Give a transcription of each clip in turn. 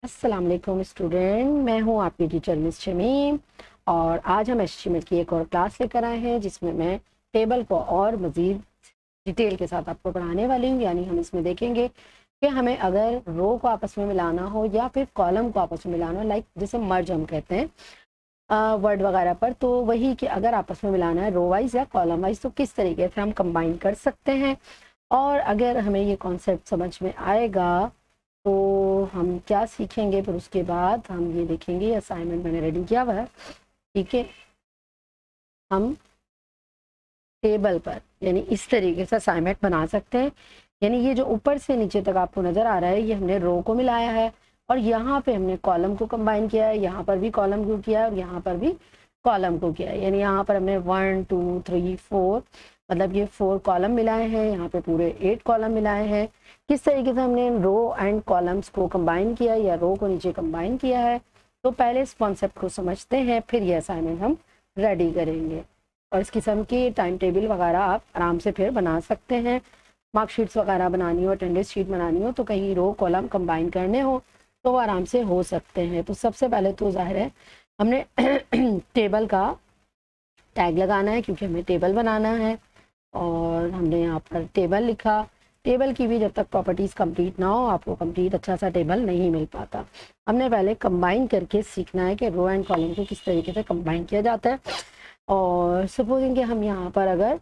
अस्सलाम वालेकुम स्टूडेंट, मैं हूं आपकी टीचर मिस शमीम और आज हम एचटीएमएल की एक और क्लास लेकर आए हैं जिसमें मैं टेबल को और मज़ीद डिटेल के साथ आपको पढ़ाने वाली हूं। यानी हम इसमें देखेंगे कि हमें अगर रो को आपस में मिलाना हो या फिर कॉलम को आपस में मिलाना हो, लाइक जैसे मर्ज हम कहते हैं वर्ड वगैरह पर, तो वही कि अगर आपस में मिलाना है रो वाइज या कॉलम वाइज तो किस तरीके से हम कंबाइन कर सकते हैं। और अगर हमें ये कॉन्सेप्ट समझ में आएगा तो हम क्या सीखेंगे, फिर उसके बाद हम ये देखेंगे। असाइनमेंट मैंने रेडी किया हुआ है, ठीक है। हम टेबल पर यानी इस तरीके से असाइनमेंट बना सकते हैं। यानी ये जो ऊपर से नीचे तक आपको नज़र आ रहा है, ये हमने रो को मिलाया है और यहाँ पे हमने कॉलम को कंबाइन किया है, यहाँ पर भी कॉलम को किया है और यहाँ पर भी कॉलम को किया है। यानी यहाँ पर हमने 1 2 3 4 मतलब ये 4 कॉलम मिलाए हैं, यहाँ पे पूरे 8 कॉलम मिलाए हैं। किस तरीके से हमने रो एंड कॉलम्स को कंबाइन किया या रो को नीचे कंबाइन किया है, तो पहले इस कॉन्सेप्ट को समझते हैं, फिर ये असाइनमेंट हम रेडी करेंगे। और इस किस्म की टाइम टेबल वगैरह आप आराम से फिर बना सकते हैं। मार्कशीट्स वगैरह बनानी हो, अटेंडेंस शीट बनानी हो, तो कहीं रो कॉलम कंबाइन करने हो तो वो आराम से हो सकते हैं। तो सबसे पहले तो जाहिर है हमने टेबल का टैग लगाना है क्योंकि हमें टेबल बनाना है और हमने यहाँ पर टेबल लिखा। टेबल की भी जब तक प्रॉपर्टीज़ कंप्लीट ना हो आपको कंप्लीट अच्छा सा टेबल नहीं मिल पाता। हमने पहले कंबाइन करके सीखना है कि रो एंड कॉलम को किस तरीके से कंबाइन किया जाता है। और सपोजिंग कि हम यहाँ पर अगर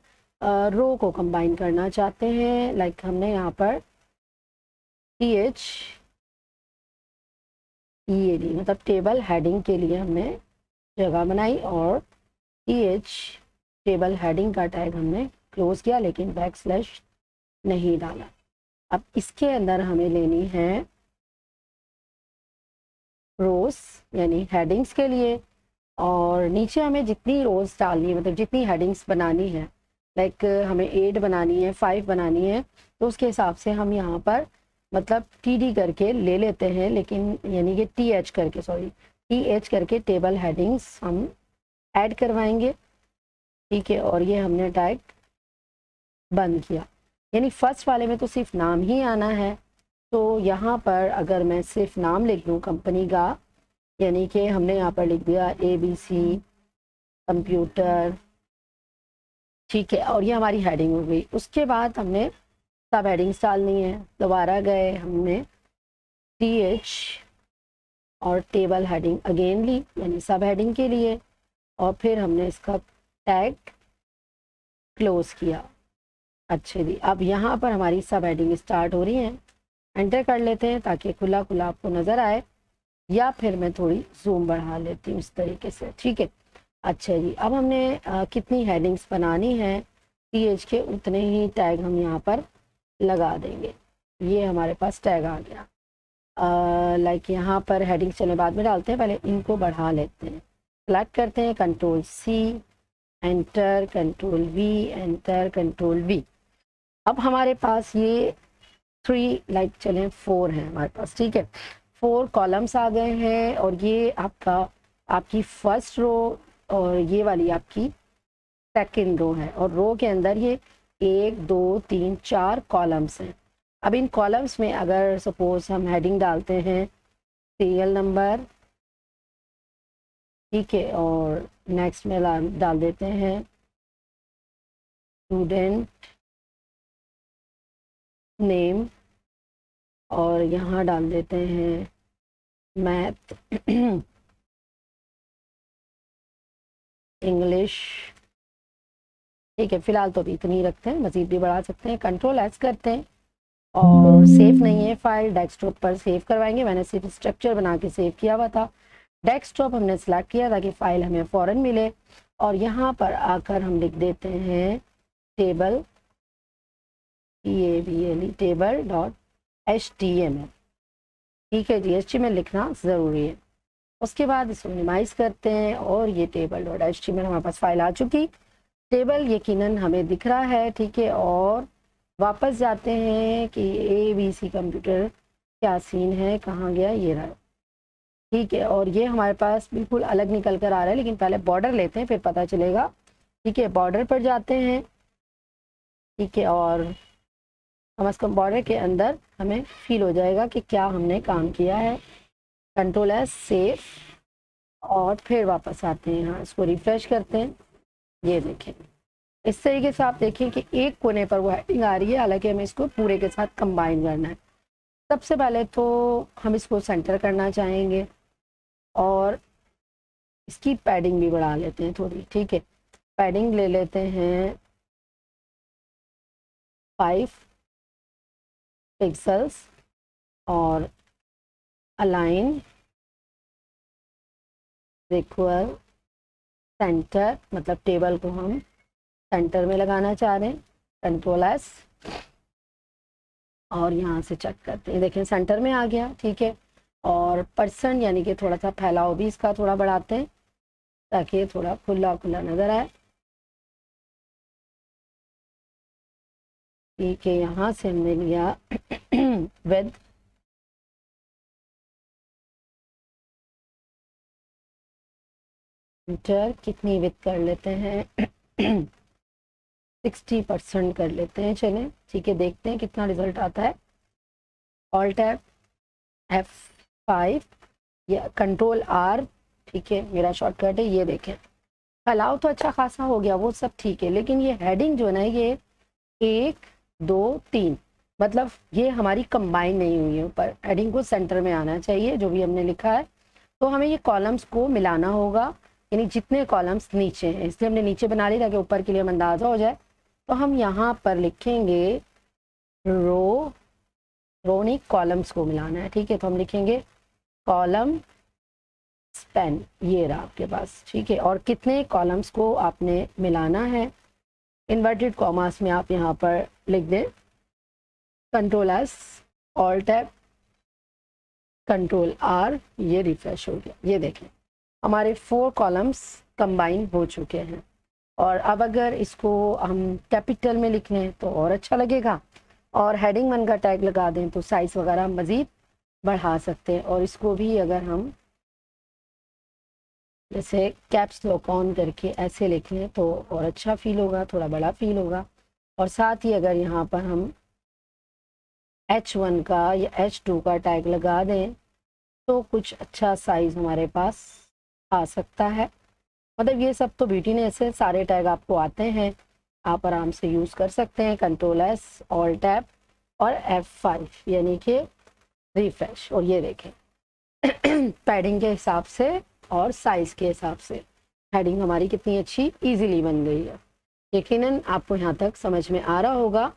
रो को कंबाइन करना चाहते हैं, लाइक हमने यहाँ पर TH EAD मतलब टेबल हेडिंग के लिए हमने जगह बनाई और TH टेबल हेडिंग का टैग हमने क्लोज किया लेकिन बैकस्लैश नहीं डाला। अब इसके अंदर हमें लेनी है रोज यानी हेडिंग्स के लिए, और नीचे हमें जितनी रोज डालनी है मतलब जितनी हेडिंग्स बनानी है, लाइक हमें 8 बनानी है, 5 बनानी है, तो उसके हिसाब से हम यहाँ पर मतलब TD करके ले लेते हैं, लेकिन यानी कि TH करके टेबल हेडिंग्स हम ऐड करवाएंगे, ठीक है। और ये हमने टैग बंद किया। यानी फर्स्ट वाले में तो सिर्फ नाम ही आना है, तो यहाँ पर अगर मैं सिर्फ नाम लिख दूँ कंपनी का, यानी कि हमने यहाँ पर लिख दिया ABC कंप्यूटर, ठीक है, और ये हमारी हेडिंग हो गई। उसके बाद हमने सब हेडिंग्स डालनी है। दोबारा गए, हमने TH और टेबल हेडिंग अगेन ली यानी सब हेडिंग के लिए, और फिर हमने इसका टैग क्लोज किया। अच्छे जी, अब यहाँ पर हमारी सब हेडिंग स्टार्ट हो रही हैं। एंटर कर लेते हैं ताकि खुला खुला आपको नज़र आए, या फिर मैं थोड़ी जूम बढ़ा लेती हूँ इस तरीके से, ठीक है। अच्छा जी, अब हमने कितनी हेडिंग्स बनानी है TH के उतने ही टैग हम यहाँ पर लगा देंगे। ये हमारे पास टैग आ गया। लाइक यहाँ पर हेडिंग्स चले बाद में डालते हैं, पहले इनको बढ़ा लेते हैं। सेलेक्ट करते हैं Ctrl+C, enter, Ctrl+V, enter, Ctrl+V। अब हमारे पास ये 3 लाइक चले 4 हैं हमारे पास, ठीक है। 4 कॉलम्स आ गए हैं और ये आपकी फर्स्ट रो और ये वाली आपकी सेकंड रो है, और रो के अंदर ये 1 2 3 4 कॉलम्स हैं। अब इन कॉलम्स में अगर सपोज हम हेडिंग डालते हैं सीरियल नंबर, ठीक है, और नेक्स्ट में डाल देते हैं स्टूडेंट नेम, और यहाँ डाल देते हैं मैथ इंग्लिश, ठीक है। फिलहाल तो अभी इतनी रखते हैं, मज़ीद भी बढ़ा सकते हैं। Ctrl+S करते हैं और सेव नहीं है फाइल, डेस्कटॉप पर सेव करवाएंगे। मैंने सिर्फ स्ट्रक्चर बना के सेव किया हुआ था। डेस्कटॉप हमने सेलेक्ट किया ताकि फ़ाइल हमें फ़ौरन मिले, और यहाँ पर आकर हम लिख देते हैं टेबल टेबल.html, ठीक है जी। HTML लिखना ज़रूरी है। उसके बाद इसको मिनिमाइज करते हैं और ये टेबल.html हमारे पास फाइल आ चुकी। टेबल यकीनन हमें दिख रहा है, ठीक है। और वापस जाते हैं कि ABC कंप्यूटर क्या सीन है, कहाँ गया, ये रहा, ठीक है। और ये हमारे पास बिल्कुल अलग निकल कर आ रहा है, लेकिन पहले बॉर्डर लेते हैं फिर पता चलेगा, ठीक है। बॉर्डर पर जाते हैं, ठीक है, और कम से कम बॉर्डर के अंदर हमें फील हो जाएगा कि क्या हमने काम किया है। कंट्रोल एस सेव, और फिर वापस आते हैं यहाँ, इसको रिफ्रेश करते हैं। ये देखें, इस तरीके से आप देखें कि एक कोने पर वो हेडिंग आ रही है, हालांकि हमें इसको पूरे के साथ कंबाइन करना है। सबसे पहले तो हम इसको सेंटर करना चाहेंगे और इसकी पैडिंग भी बढ़ा लेते हैं थोड़ी, ठीक है। पैडिंग ले लेते हैं 5 पिक्सल्स और अलाइन इक्वल सेंटर, मतलब टेबल को हम सेंटर में लगाना चाह रहे हैं। कंट्रोल एस और यहाँ से चेक करते हैं, देखें सेंटर में आ गया, ठीक है। और परसेंट यानी कि थोड़ा सा फैलाव भी इसका थोड़ा बढ़ाते हैं ताकि ये थोड़ा खुला खुला नज़र आए, ठीक है। यहाँ से हमने लिया विद इंटर, कितनी विद कर लेते हैं 60% कर लेते हैं, चलें, ठीक है। देखते हैं कितना रिजल्ट आता है। ऑल्ट F5 या कंट्रोल R, ठीक है, मेरा शॉर्टकट है। ये देखें फैलाव तो अच्छा खासा हो गया, वो सब ठीक है, लेकिन ये हेडिंग जो है ना, ये 1 2 3 मतलब ये हमारी कंबाइन नहीं हुई है। ऊपर हेडिंग को सेंटर में आना चाहिए जो भी हमने लिखा है, तो हमें ये कॉलम्स को मिलाना होगा, यानी जितने कॉलम्स नीचे हैं, इसलिए हमने नीचे बना ली ताकि ऊपर के लिए हम अंदाज़ा हो जाए। तो हम यहाँ पर लिखेंगे रो नहीं, कॉलम्स को मिलाना है, ठीक है। तो हम लिखेंगे कॉलम स्पैन, ये रहा आपके पास, ठीक है। और कितने कॉलम्स को आपने मिलाना है, इन्वर्टेड कॉमास में आप यहाँ पर लिख दें control S, alt tab, control R, ये रिफ्रेश हो गया। ये देखें हमारे 4 कॉलम्स कंबाइन हो चुके हैं। और अब अगर इसको हम कैपिटल में लिख लें तो और अच्छा लगेगा, और हेडिंग 1 का टैग लगा दें तो साइज़ वगैरह मज़ीद बढ़ा सकते हैं। और इसको भी अगर हम जैसे कैप्स लॉक ऑन करके ऐसे लिख लें तो और अच्छा फील होगा, थोड़ा बड़ा फील होगा। और साथ ही अगर यहाँ पर हम H1 का या H2 का टैग लगा दें तो कुछ अच्छा साइज़ हमारे पास आ सकता है। मतलब ये सब तो ब्यूटी ने ऐसे सारे टैग आपको आते हैं, आप आराम से यूज़ कर सकते हैं। कंट्रोल एस, ऑल्ट टैब और F5 यानी कि रिफ्रेश। और ये देखें पैडिंग के हिसाब से और साइज़ के हिसाब से हेडिंग हमारी कितनी अच्छी इजीली बन गई है। यकीनन आपको यहाँ तक समझ में आ रहा होगा।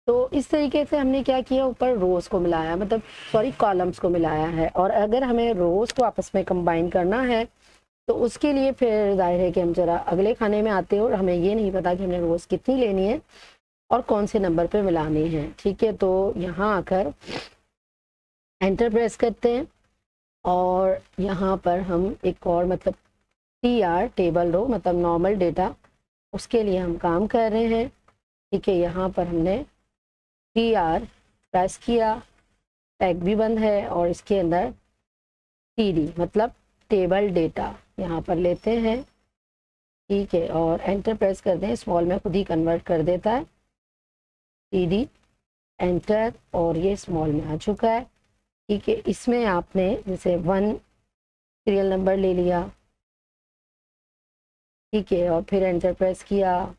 तो इस तरीके से हमने क्या किया, ऊपर रोज़ को मिलाया, मतलब सॉरी कॉलम्स को मिलाया है। और अगर हमें रोज़ को आपस में कंबाइन करना है तो उसके लिए फिर जाहिर है कि हम ज़रा अगले खाने में आते हैं और हमें ये नहीं पता कि हमने रोज़ कितनी लेनी है और कौन से नंबर पे मिलानी है, ठीक है। तो यहाँ आकर एंटर प्रेस करते हैं और यहाँ पर हम एक और मतलब TR टेबल रो मतलब नॉर्मल डेटा, उसके लिए हम काम कर रहे हैं, ठीक है। यहाँ पर हमने TR प्रेस किया, टैग भी बंद है, और इसके अंदर TD मतलब टेबल डेटा यहाँ पर लेते हैं, ठीक है। और एंटर प्रेस कर दें, स्मॉल में खुद ही कन्वर्ट कर देता है, TD एंटर, और ये स्मॉल में आ चुका है, ठीक है। इसमें आपने जैसे 1 सीरियल नंबर ले लिया, ठीक है, और फिर एंटर प्रेस किया,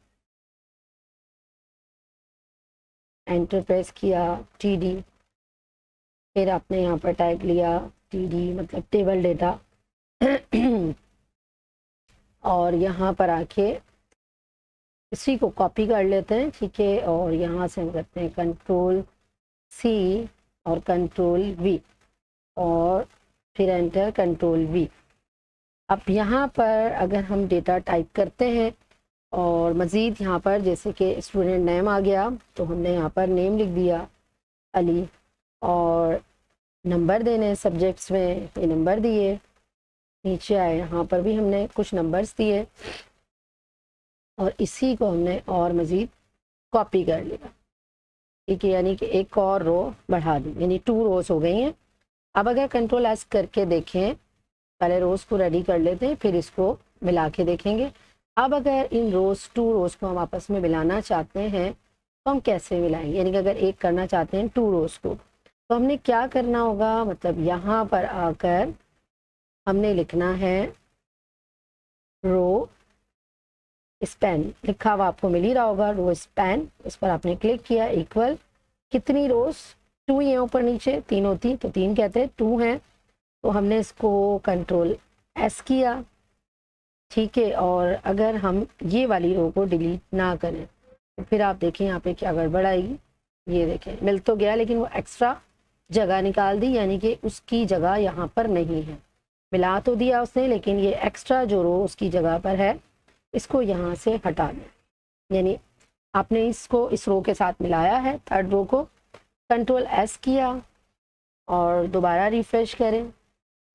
एंटर प्रेस किया, TD, फिर आपने यहाँ पर टैग लिया TD मतलब टेबल डेटा और यहाँ पर आके इसी को कॉपी कर लेते हैं, ठीक है। और यहाँ से हम करते हैं कंट्रोल C और कंट्रोल V और फिर एंटर कंट्रोल V। अब यहाँ पर अगर हम डेटा टाइप करते हैं और मज़ीद यहाँ पर जैसे कि स्टूडेंट नेम आ गया तो हमने यहाँ पर नेम लिख दिया अली, और नंबर देने सब्जेक्ट्स में ये नंबर दिए, नीचे आए यहाँ पर भी हमने कुछ नंबर्स दिए और इसी को हमने और मज़ीद कॉपी कर लिया, ठीक है। यानी कि एक और रो बढ़ा दी, यानी 2 रोज़ हो गई हैं। अब अगर कंट्रोल एस करके देखें, पहले रोज़ को रेडी कर लेते हैं फिर इसको मिला के देखेंगे। अब अगर इन रोज़ 2 रोज़ को हम आपस में मिलाना चाहते हैं तो हम कैसे मिलाएंगे, यानी कि अगर एक करना चाहते हैं 2 रोज़ को तो हमने क्या करना होगा, मतलब यहाँ पर आकर हमने लिखना है रो स्पैन, लिखा हुआ आपको मिल ही रहा होगा रो स्पैन। इस पर आपने क्लिक किया, इक्वल कितनी रोज, 2 ही है ऊपर नीचे, 3 होती तो 3 कहते हैं, 2 हैं तो हमने इसको कंट्रोल एस किया, ठीक है। और अगर हम ये वाली रो को डिलीट ना करें तो फिर आप देखें यहाँ पे क्या गड़बड़ आएगी। ये देखें मिल तो गया लेकिन वो एक्स्ट्रा जगह निकाल दी, यानी कि उसकी जगह यहाँ पर नहीं है। मिला तो दिया उसने लेकिन ये एक्स्ट्रा जो रो उसकी जगह पर है, इसको यहाँ से हटा दें। यानी आपने इसको इस रो के साथ मिलाया है, थर्ड रो को कंट्रोल एस किया और दोबारा रिफ्रेश करें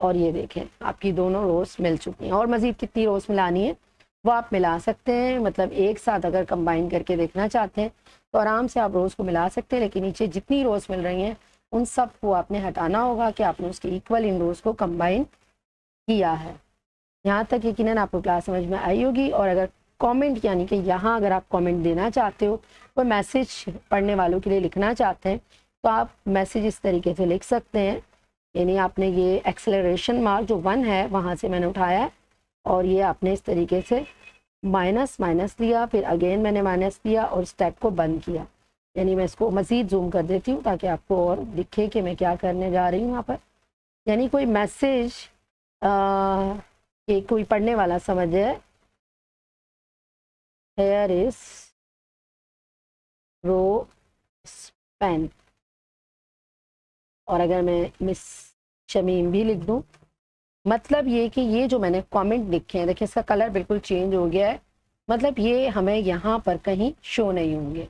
और ये देखें आपकी दोनों रोज मिल चुकी हैं। और मज़ीद कितनी रोज मिलानी है वो आप मिला सकते हैं, मतलब एक साथ अगर कंबाइन करके देखना चाहते हैं तो आराम से आप रोज़ को मिला सकते हैं, लेकिन नीचे जितनी रोज़ मिल रही हैं उन सब को आपने हटाना होगा कि आपने उसके इक्वल इन रोज़ को कंबाइन किया है। यहाँ तक यकीनन आपको क्लास समझ में आई होगी। और अगर कमेंट, यानी कि यहाँ अगर आप कमेंट देना चाहते हो, कोई मैसेज पढ़ने वालों के लिए लिखना चाहते हैं तो आप मैसेज इस तरीके से लिख सकते हैं। यानी आपने ये एक्सेलरेशन मार्क जो 1 है वहाँ से मैंने उठाया है और ये आपने इस तरीके से माइनस माइनस दिया, फिर अगेन मैंने माइनस दिया और स्टेप को बंद किया। यानी मैं इसको मज़ीद जूम कर देती हूँ ताकि आपको और दिखे कि मैं क्या करने जा रही हूँ यहाँ पर। यानी कोई मैसेज कि कोई पढ़ने वाला समझे, हेयर इज रो स्पैन, और अगर मैं मिस शमीम भी लिख दूँ, मतलब ये कि ये जो मैंने कमेंट लिखे हैं, देखिए इसका कलर बिल्कुल चेंज हो गया है, मतलब ये हमें यहाँ पर कहीं शो नहीं होंगे।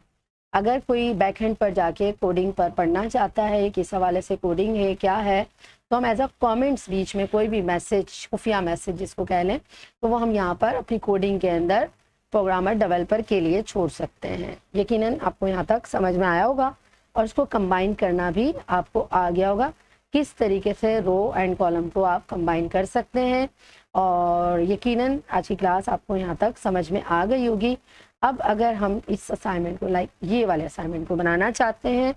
अगर कोई बैकएंड पर जाके कोडिंग पर पढ़ना चाहता है, किस हवाले से कोडिंग है क्या है, तो हम एज अ कमेंट्स बीच में कोई भी मैसेज, खुफिया मैसेज जिसको कह लें, तो वो हम यहाँ पर अपनी कोडिंग के अंदर प्रोग्रामर डेवलपर के लिए छोड़ सकते हैं। यकीनन आपको यहाँ तक समझ में आया होगा और उसको कंबाइन करना भी आपको आ गया होगा, किस तरीके से रो एंड कॉलम को आप कंबाइन कर सकते हैं। और यकीनन आज की क्लास आपको यहाँ तक समझ में आ गई होगी। अब अगर हम इस असाइनमेंट को, लाइक ये वाले असाइनमेंट को बनाना चाहते हैं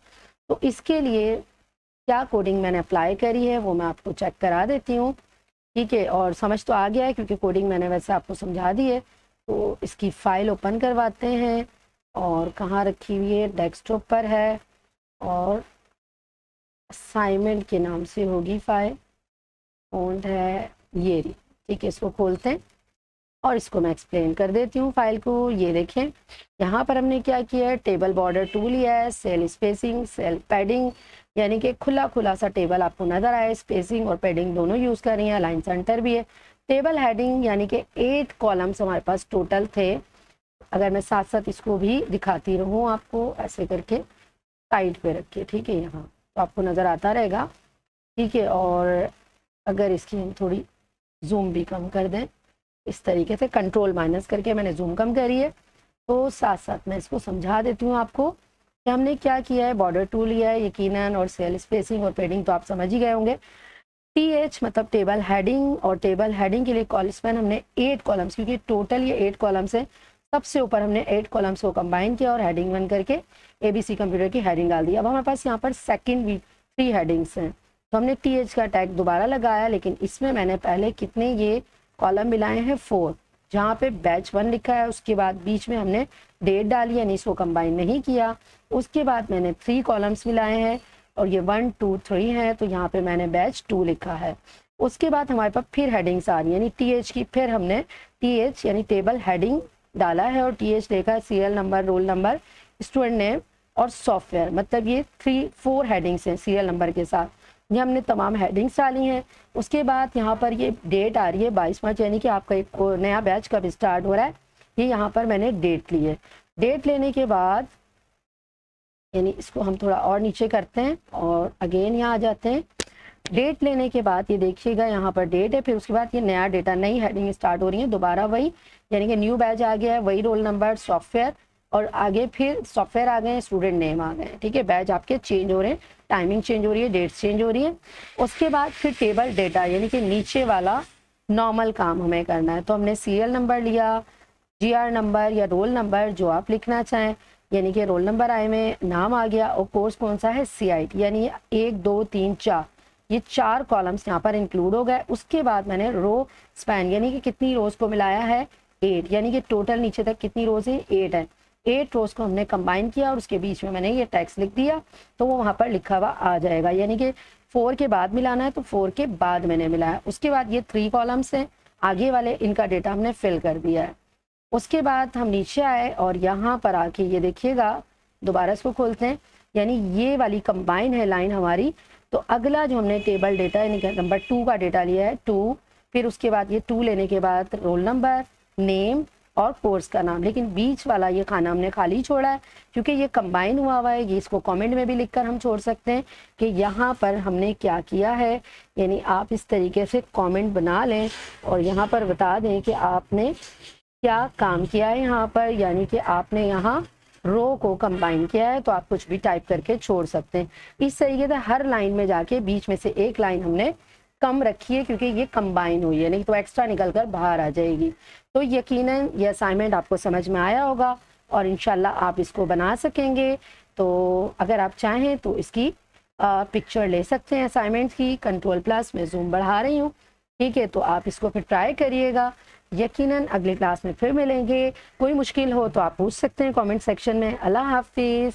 तो इसके लिए क्या कोडिंग मैंने अप्लाई करी है वो मैं आपको चेक करा देती हूँ, ठीक है। और समझ तो आ गया है क्योंकि कोडिंग मैंने वैसे आपको समझा दी है। तो इसकी फ़ाइल ओपन करवाते हैं और कहाँ रखी हुई है, डेस्कटॉप पर है और असाइनमेंट के नाम से होगी फाइल, फ़ॉन्ट है ये रही, ठीक है। इसको खोलते हैं और इसको मैं एक्सप्लेन कर देती हूँ फाइल को। ये देखें यहाँ पर हमने क्या किया है, टेबल बॉर्डर टू लिया है, सेल स्पेसिंग, सेल पैडिंग, यानी कि खुला खुला सा टेबल आपको नज़र आए, स्पेसिंग और पैडिंग दोनों यूज़ कर रही हैं, लाइन सेंटर भी है। टेबल हेडिंग यानी कि 8 कॉलम्स हमारे पास टोटल थे। अगर मैं साथ साथ इसको भी दिखाती रहूँ आपको, ऐसे करके साइड पे रखिए, ठीक है, यहाँ तो आपको नज़र आता रहेगा, ठीक है। और अगर इसकी हम थोड़ी जूम भी कम कर दें, इस तरीके से कंट्रोल माइनस करके मैंने जूम कम करी है, तो साथ साथ मैं इसको समझा देती हूँ आपको कि हमने क्या किया है। बॉर्डर टू लिया है यकीनन, और सेल स्पेसिंग और पैडिंग तो आप समझ ही गए होंगे। TH मतलब टेबल हेडिंग, और टेबल हेडिंग के लिए कॉलम हमने 8 कॉलम्स, क्योंकि टोटल ये 8 कॉलम्स है, सबसे ऊपर हमने 8 कॉलम्स को कंबाइन किया और हेडिंग 1 करके ABC कंप्यूटर की हेडिंग डाल दी। अब हमारे पास यहाँ पर सेकंड भी 3 हेडिंग्स हैं, तो हमने TH का टैग दोबारा लगाया, लेकिन इसमें मैंने पहले कितने ये कॉलम मिलाए हैं, 4, जहाँ पे बैच 1 लिखा है, उसके बाद बीच में हमने डेट डाली, यानी इसको कंबाइन नहीं किया। उसके बाद मैंने 3 कॉलम्स मिलाए हैं और ये 1 2 3 है, तो यहाँ पे मैंने बैच 2 लिखा है। उसके बाद हमारे पास फिर हेडिंग्स आ रही है, यानी TH की, फिर हमने TH यानी टेबल हेडिंग डाला है और TH लिखा है serial number, roll number, student name और सॉफ्टवेयर, मतलब ये 4 हेडिंग्स हैं सीरियल नंबर के साथ, ये हमने तमाम हेडिंग्स डाली हैं। उसके बाद यहाँ पर ये डेट आ रही है 22 मार्च, यानी कि आपका एक नया बैच कब स्टार्ट हो रहा है, ये यहाँ पर मैंने डेट ली है। डेट लेने के बाद यानी इसको हम थोड़ा और नीचे करते हैं और अगेन यहाँ आ जाते हैं। डेट लेने के बाद ये देखिएगा यहाँ पर डेट है, फिर उसके बाद ये नया डेटा, नई हेडिंग स्टार्ट हो रही है, दोबारा वही, यानी कि न्यू बैच आ गया है, वही रोल नंबर, सॉफ्टवेयर, और आगे फिर सॉफ्टवेयर आ गए, स्टूडेंट नेम आ गए, ठीक है। बैच आपके चेंज हो रहे हैं, टाइमिंग चेंज हो रही है, डेट्स चेंज हो रही है। उसके बाद फिर टेबल डेटा, यानी कि नीचे वाला नॉर्मल काम हमें करना है, तो हमने सीरियल नंबर लिया, GR नंबर या रोल नंबर जो आप लिखना चाहें, यानी कि रोल नंबर आए में नाम आ गया, और कोर्स कौन सा है, CIT, यानी 1 2 3 4 ये 4 कॉलम्स यहाँ पर इंक्लूड हो गए। उसके बाद मैंने रो स्पैन यानी कि कितनी रोज को मिलाया है 8, यानी कि टोटल नीचे तक कितनी रोज है 8 है। 8 रोज को हमने कंबाइन किया और उसके बीच में मैंने ये टेक्स्ट लिख दिया, तो वो वहाँ पर लिखा हुआ आ जाएगा, यानी कि 4 के बाद मिलाना है तो 4 के बाद मैंने मिलाया। उसके बाद ये 3 कॉलम्स हैं, आगे वाले इनका डेटा हमने फिल कर दिया है। उसके बाद हम नीचे आए और यहाँ पर आके ये देखिएगा, दोबारा इसको खोलते हैं, यानी ये वाली कंबाइन है लाइन हमारी। तो अगला जो हमने टेबल डेटा यानी कि नंबर 2 का डेटा लिया है 2, फिर उसके बाद ये 2 लेने के बाद रोल नंबर, नेम और कोर्स का नाम, लेकिन बीच वाला ये खाना हमने खाली छोड़ा है क्योंकि ये कंबाइन हुआ है। ये इसको कमेंट में भी लिखकर हम छोड़ सकते हैं कि यहाँ पर हमने क्या किया है, यानी आप इस तरीके से कमेंट बना लें और यहाँ पर बता दें कि आपने क्या काम किया है यहाँ पर, यानी कि आपने यहाँ रो को कंबाइन किया है। तो आप कुछ भी टाइप करके छोड़ सकते हैं। इस तरीके से हर लाइन में जाके बीच में से एक लाइन हमने कम रखी है क्योंकि ये कंबाइन हुई है, नहीं तो एक्स्ट्रा निकल कर बाहर आ जाएगी। तो यकीनन ये असाइनमेंट आपको समझ में आया होगा और इंशाल्लाह आप इसको बना सकेंगे। तो अगर आप चाहें तो इसकी पिक्चर ले सकते हैं असाइनमेंट की। कंट्रोल+ में जूम बढ़ा रही हूँ, ठीक है। तो आप इसको फिर ट्राई करिएगा। यकीनन अगली क्लास में फिर मिलेंगे। कोई मुश्किल हो तो आप पूछ सकते हैं कमेंट सेक्शन में। अल्लाह हाफिज़।